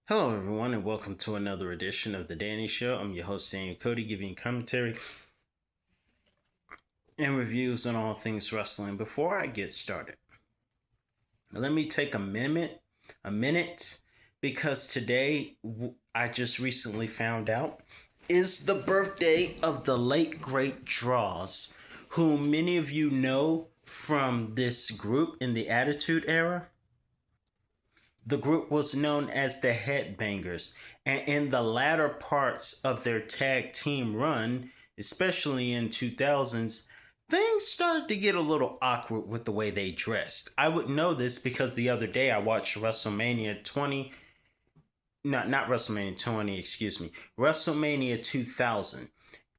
Hello, everyone, and welcome to another edition of The Danny Show. I'm your host, Daniel Cody, giving you commentary and reviews on all things wrestling. Before I get started, let me take a minute, because today I just recently found out is the birthday of the late great Draws, whom many of you know from this group in the Attitude Era. The group was known as the Headbangers, and in the latter parts of their tag team run, especially in 2000s, things started to get a little awkward with the way they dressed. I would know this because the other day I watched WrestleMania 20, not WrestleMania 20, excuse me, WrestleMania 2000,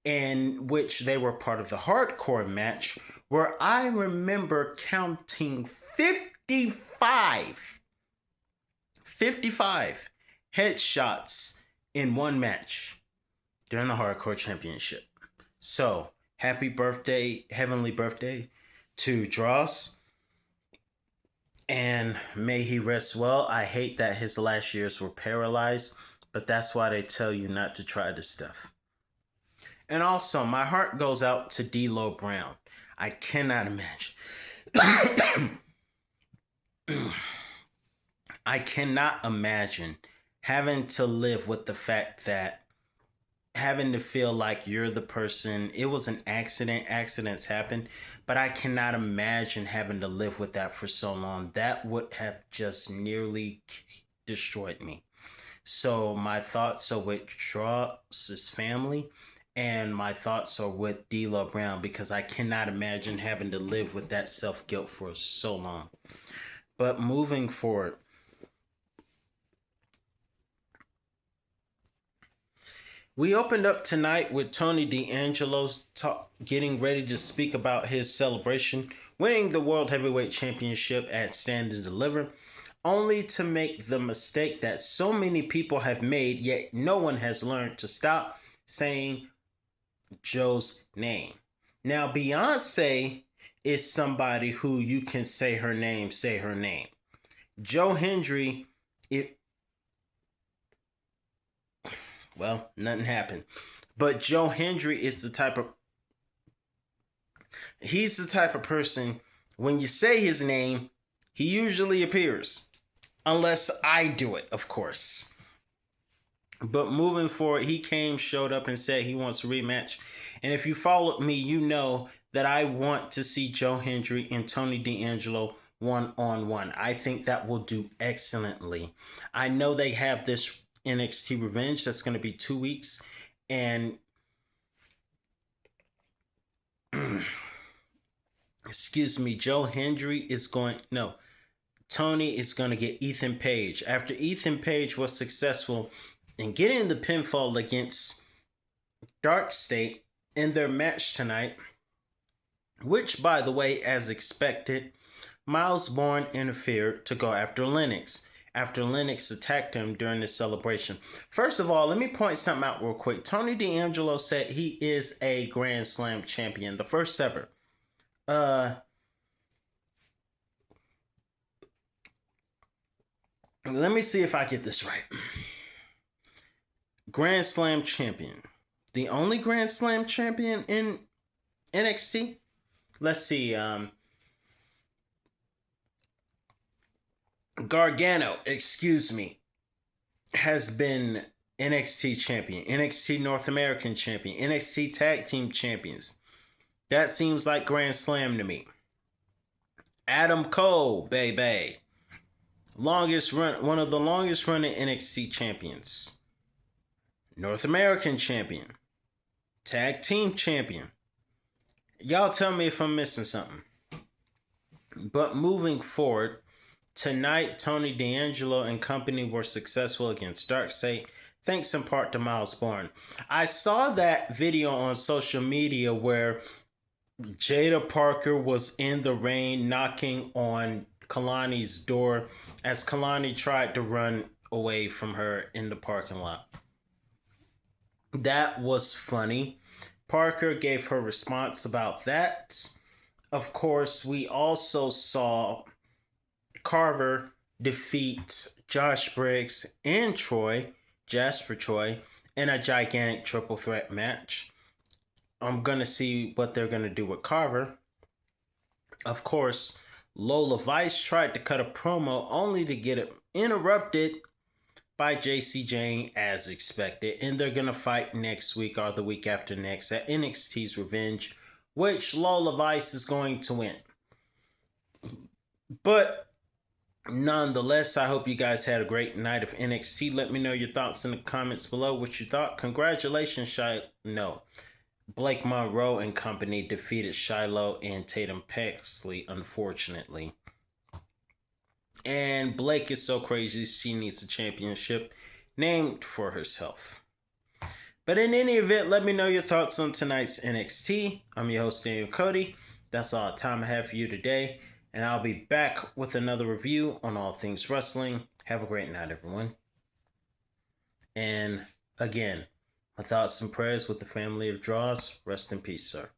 in which they were part of the hardcore match, where I remember counting 55 headshots in one match during the Hardcore Championship. So, happy birthday, heavenly birthday to Dross, and may he rest well. I hate that his last years were paralyzed, but that's why they tell you not to try this stuff. And also, my heart goes out to D'Lo Brown. I cannot imagine. I cannot imagine having to live with the fact that having to feel like you're the person. It was an accident. Accidents happen. But I cannot imagine having to live with that for so long. That would have just nearly destroyed me. So my thoughts are with Dross's family, and my thoughts are with D'Lo Brown, because I cannot imagine having to live with that self-guilt for so long. But moving forward, we opened up tonight with Tony D'Angelo getting ready to speak about his celebration, winning the World Heavyweight Championship at Stand and Deliver, only to make the mistake that so many people have made, yet no one has learned to stop saying Joe's name. Now, Beyonce is somebody who you can say her name. Joe Hendry, well, nothing happened. But Joe Hendry is he's the type of person, when you say his name, he usually appears. Unless I do it, of course. But moving forward, showed up and said he wants a rematch. And if you followed me, you know that I want to see Joe Hendry and Tony D'Angelo one-on-one. I think that will do excellently. I know they have this NXT Revenge that's going to be 2 weeks, and excuse me, Tony is going to get Ethan Page. After Ethan Page was successful in getting the pinfall against Dark State in their match tonight, which, by the way, as expected, Miles Bourne interfered to go after Lennox after Lennox attacked him during the celebration. First of all, let me point something out real quick. Tony D'Angelo said he is a Grand Slam champion, the first ever. Let me see if I get this right. Grand Slam champion. The only Grand Slam champion in NXT? Let's see. Gargano, excuse me, has been NXT champion, NXT North American champion, NXT Tag Team champions. That seems like Grand Slam to me. Adam Cole, baby. One of the longest running NXT champions. North American champion. Tag Team champion. Y'all tell me if I'm missing something. But moving forward, tonight, Tony D'Angelo and company were successful against Darkseid, thanks in part to Miles Bourne. I saw that video on social media where Jada Parker was in the rain knocking on Kalani's door as Kalani tried to run away from her in the parking lot. That was funny. Parker gave her response about that. Of course, we also saw Carver defeat Josh Briggs and Jasper Troy, in a gigantic triple threat match. I'm going to see what they're going to do with Carver. Of course, Lola Vice tried to cut a promo only to get it interrupted by JC Jane as expected. And they're going to fight next week or the week after next at NXT's Revenge, which Lola Vice is going to win. But nonetheless, I hope you guys had a great night of NXT. Let me know your thoughts in the comments below. What you thought. Congratulations, Blake Monroe and company defeated Shiloh and Tatum Paxley, unfortunately. And Blake is so crazy, she needs a championship named for herself. But in any event, let me know your thoughts on tonight's NXT. I'm your host, Daniel Cody. That's all the time I have for you today. And I'll be back with another review on all things wrestling. Have a great night, everyone. And again, my thoughts and prayers with the family of Draws. Rest in peace, sir.